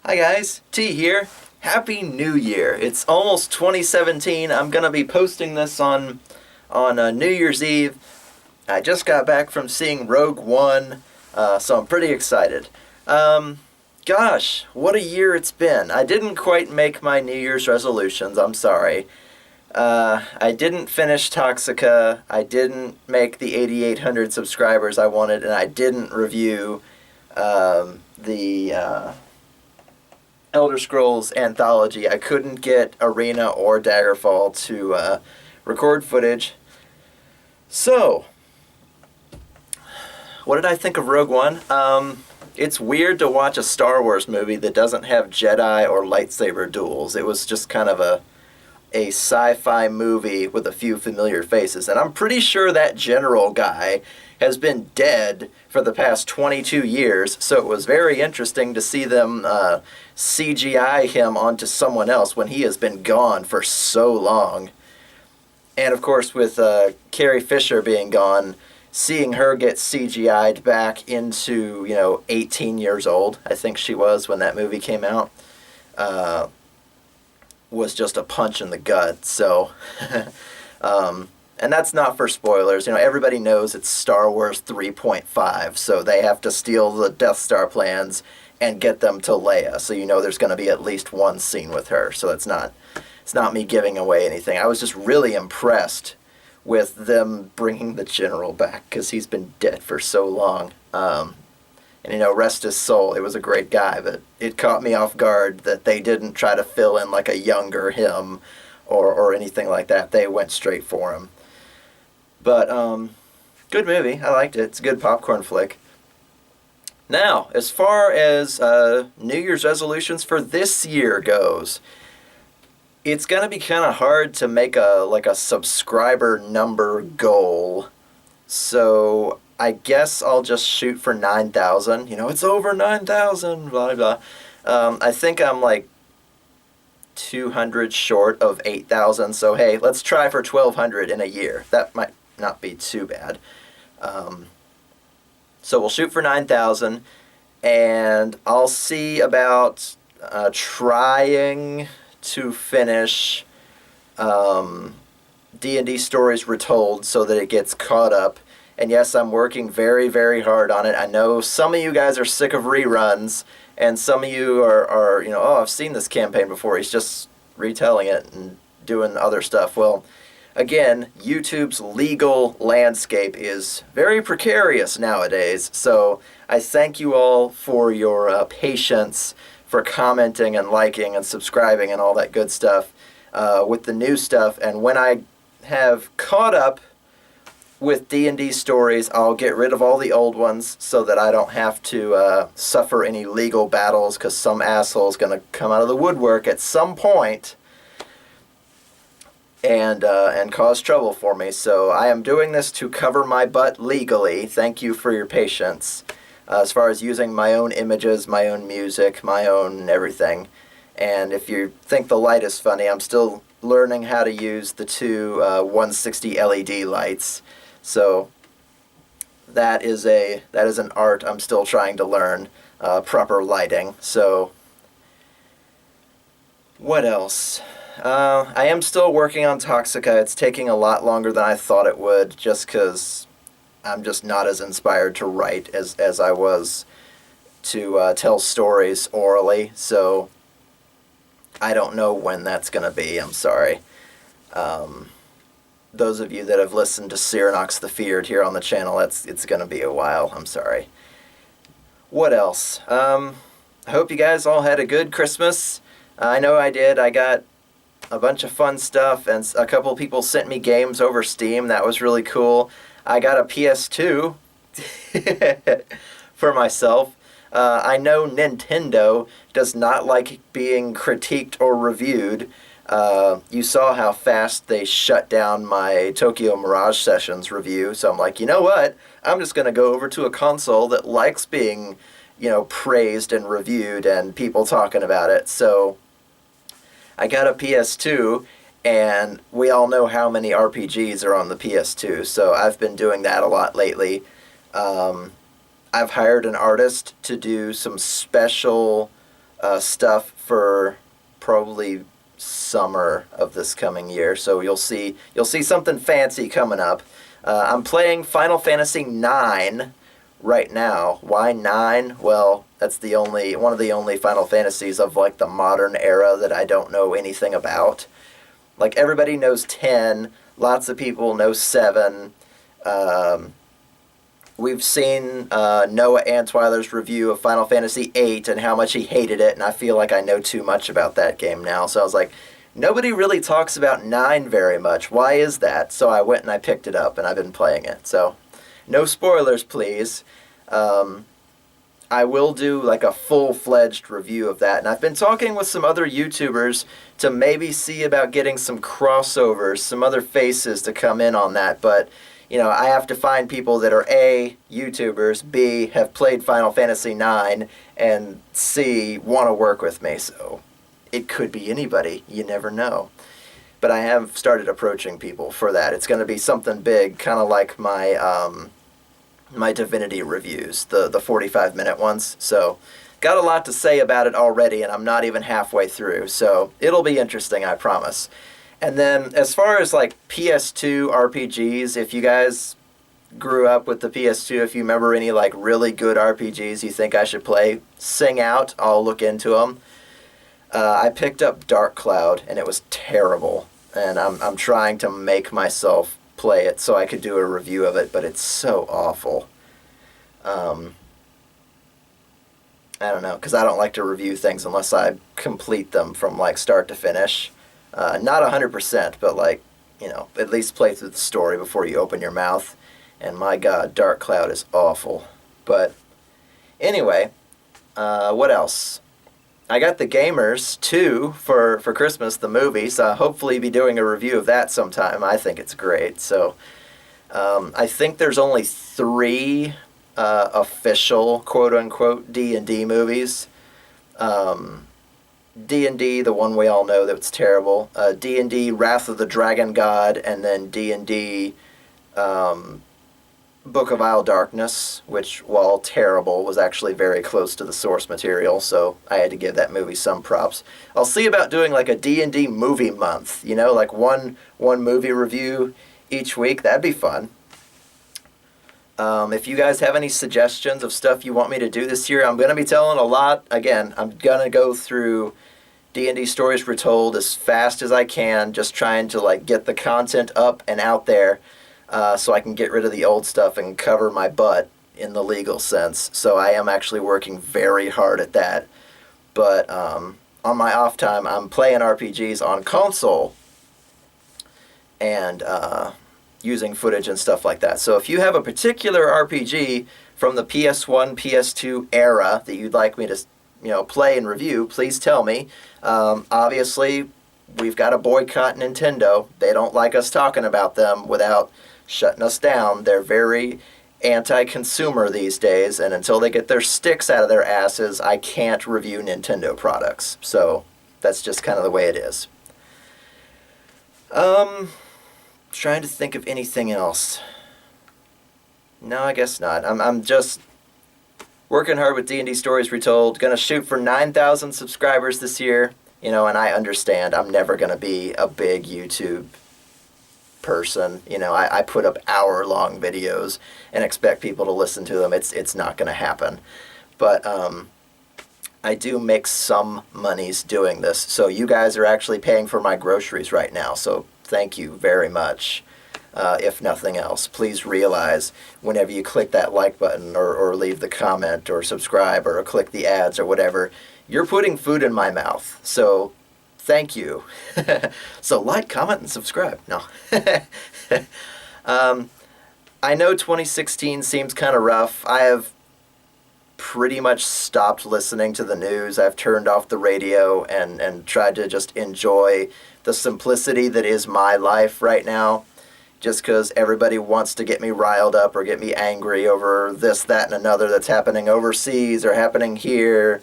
Hi guys, T here. Happy New Year. It's almost 2017. I'm going to be posting this on New Year's Eve. I just got back from seeing Rogue One, so I'm pretty excited. Gosh, what a year it's been. I didn't quite make my New Year's resolutions, I'm sorry. I didn't finish Toxica, I didn't make the 8,800 subscribers I wanted, and I didn't review the Elder Scrolls Anthology. I couldn't get Arena or Daggerfall to record footage. So, what did I think of Rogue One? It's weird to watch a Star Wars movie that doesn't have Jedi or lightsaber duels. It was just kind of a sci-fi movie with a few familiar faces. And I'm pretty sure that general guy has been dead for the past 22 years, so it was very interesting to see them CGI him onto someone else when he has been gone for so long. And of course, with Carrie Fisher being gone, seeing her get CGI'd back into, 18 years old, I think she was when that movie came out, was just a punch in the gut. So, and that's not for spoilers. Everybody knows it's Star Wars 3.5, so they have to steal the Death Star plans and get them to Leia. So there's going to be at least one scene with her. So it's not me giving away anything. I was just really impressed with them bringing the general back because he's been dead for so long. And rest his soul. It was a great guy, but it caught me off guard that they didn't try to fill in like a younger him or anything like that. They went straight for him. But good movie. I liked it. It's a good popcorn flick. Now, as far as New Year's resolutions for this year goes, it's going to be kind of hard to make a subscriber number goal. So I guess I'll just shoot for 9,000. It's over 9,000, blah, blah. I think I'm like 200 short of 8,000. So, hey, let's try for 1,200 in a year. That might not be too bad. So we'll shoot for 9,000, and I'll see about trying to finish D&D Stories Retold so that it gets caught up. And yes, I'm working very, very hard on it. I know some of you guys are sick of reruns, and some of you are oh, I've seen this campaign before. He's just retelling it and doing other stuff. Well, again, YouTube's legal landscape is very precarious nowadays, so I thank you all for your patience, for commenting and liking and subscribing and all that good stuff with the new stuff. And when I have caught up with D&D stories, I'll get rid of all the old ones so that I don't have to suffer any legal battles, because some asshole's going to come out of the woodwork at some point and cause trouble for me. So I am doing this to cover my butt legally. Thank you for your patience. As far as using my own images, my own music, my own everything. And if you think the light is funny, I'm still learning how to use the two 160 LED lights. So that is an art I'm still trying to learn, proper lighting. So what else? I am still working on Toxica. It's taking a lot longer than I thought it would, just because I'm just not as inspired to write as I was to tell stories orally. So I don't know when that's going to be. I'm sorry. Those of you that have listened to Cyranox the Feared here on the channel, it's going to be a while. I'm sorry. What else? I hope you guys all had a good Christmas. I know I did. I got a bunch of fun stuff, and a couple of people sent me games over Steam. That was really cool. I got a PS2 for myself. I know Nintendo does not like being critiqued or reviewed. You saw how fast they shut down my Tokyo Mirage Sessions review, so I'm like, you know what? I'm just going to go over to a console that likes being, praised and reviewed and people talking about it. So I got a PS2, and we all know how many RPGs are on the PS2, so I've been doing that a lot lately. I've hired an artist to do some special stuff for probably summer of this coming year. So you'll see something fancy coming up. I'm playing Final Fantasy IX right now. Why 9? Well, that's one of the only Final Fantasies of like the modern era that I don't know anything about. Like everybody knows 10, lots of people know 7. We've seen Noah Antwiler's review of Final Fantasy VIII and how much he hated it, and I feel like I know too much about that game now. So I was like, nobody really talks about 9 very much. Why is that? So I went and I picked it up, and I've been playing it. So no spoilers, please. I will do like a full-fledged review of that. And I've been talking with some other YouTubers to maybe see about getting some crossovers, some other faces to come in on that. But, I have to find people that are A, YouTubers, B, have played Final Fantasy IX, and C, want to work with me. So it could be anybody. You never know. But I have started approaching people for that. It's going to be something big, kind of like my Divinity reviews, the 45-minute ones. So got a lot to say about it already, and I'm not even halfway through. So it'll be interesting, I promise. And then as far as like PS2 RPGs, if you guys grew up with the PS2, if you remember any like really good RPGs you think I should play, sing out. I'll look into them. I picked up Dark Cloud, and it was terrible. And I'm trying to make myself play it so I could do a review of it, but it's so awful. I don't know, because I don't like to review things unless I complete them from like start to finish. Not 100%, but like, at least play through the story before you open your mouth. And my God, Dark Cloud is awful. But anyway, what else? I got The Gamers 2 for Christmas, the movie, so I'll hopefully be doing a review of that sometime. I think it's great. So I think there's only 3 official, quote-unquote, D&D movies. D&D, the one we all know that's terrible. D&D Wrath of the Dragon God, and then D&D Book of Isle Darkness, which, while terrible, was actually very close to the source material, so I had to give that movie some props. I'll see about doing like a D&D movie month, like one movie review each week. That'd be fun. If you guys have any suggestions of stuff you want me to do this year, I'm going to be telling a lot. Again, I'm going to go through D&D Stories Retold as fast as I can, just trying to like get the content up and out there so I can get rid of the old stuff and cover my butt in the legal sense. So I am actually working very hard at that. But on my off time, I'm playing RPGs on console and using footage and stuff like that. So if you have a particular RPG from the PS1, PS2 era that you'd like me to play and review, please tell me. Obviously, we've got to boycott Nintendo. They don't like us talking about them without shutting us down. They're very anti-consumer these days, and until they get their sticks out of their asses, I can't review Nintendo products. So that's just kind of the way it is. Trying to think of anything else. No, I guess not. I'm just working hard with D&D Stories Retold. Gonna shoot for 9,000 subscribers this year. And I understand I'm never gonna be a big YouTube person. I put up hour-long videos and expect people to listen to them. It's not gonna happen. But I do make some monies doing this. So you guys are actually paying for my groceries right now. So thank you very much. If nothing else, please realize whenever you click that like button or leave the comment or subscribe or click the ads or whatever, you're putting food in my mouth. So thank you. So like, comment, and subscribe. No. I know 2016 seems kind of rough. I have pretty much stopped listening to the news. I've turned off the radio and tried to just enjoy the simplicity that is my life right now. Just because everybody wants to get me riled up or get me angry over this, that, and another that's happening overseas or happening here,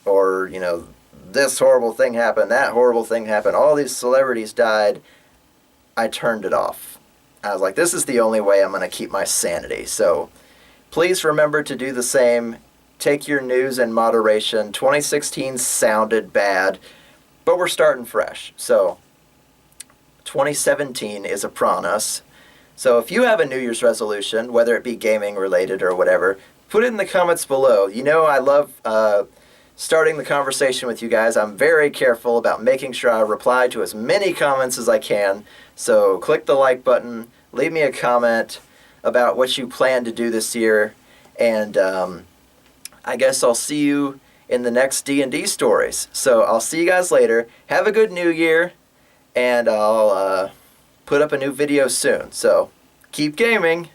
or, this horrible thing happened, that horrible thing happened, all these celebrities died, I turned it off. I was like, this is the only way I'm going to keep my sanity. So please remember to do the same. take your news in moderation. 2016 sounded bad, but we're starting fresh. So 2017 is upon us. So if you have a New Year's resolution, whether it be gaming related or whatever, put it in the comments below. You know, I love starting the conversation with you guys. I'm very careful about making sure I reply to as many comments as I can. So click the like button, leave me a comment about what you plan to do this year, and I guess I'll see you in the next D&D stories. So I'll see you guys later. Have a good New Year, and I'll put up a new video soon. So keep gaming.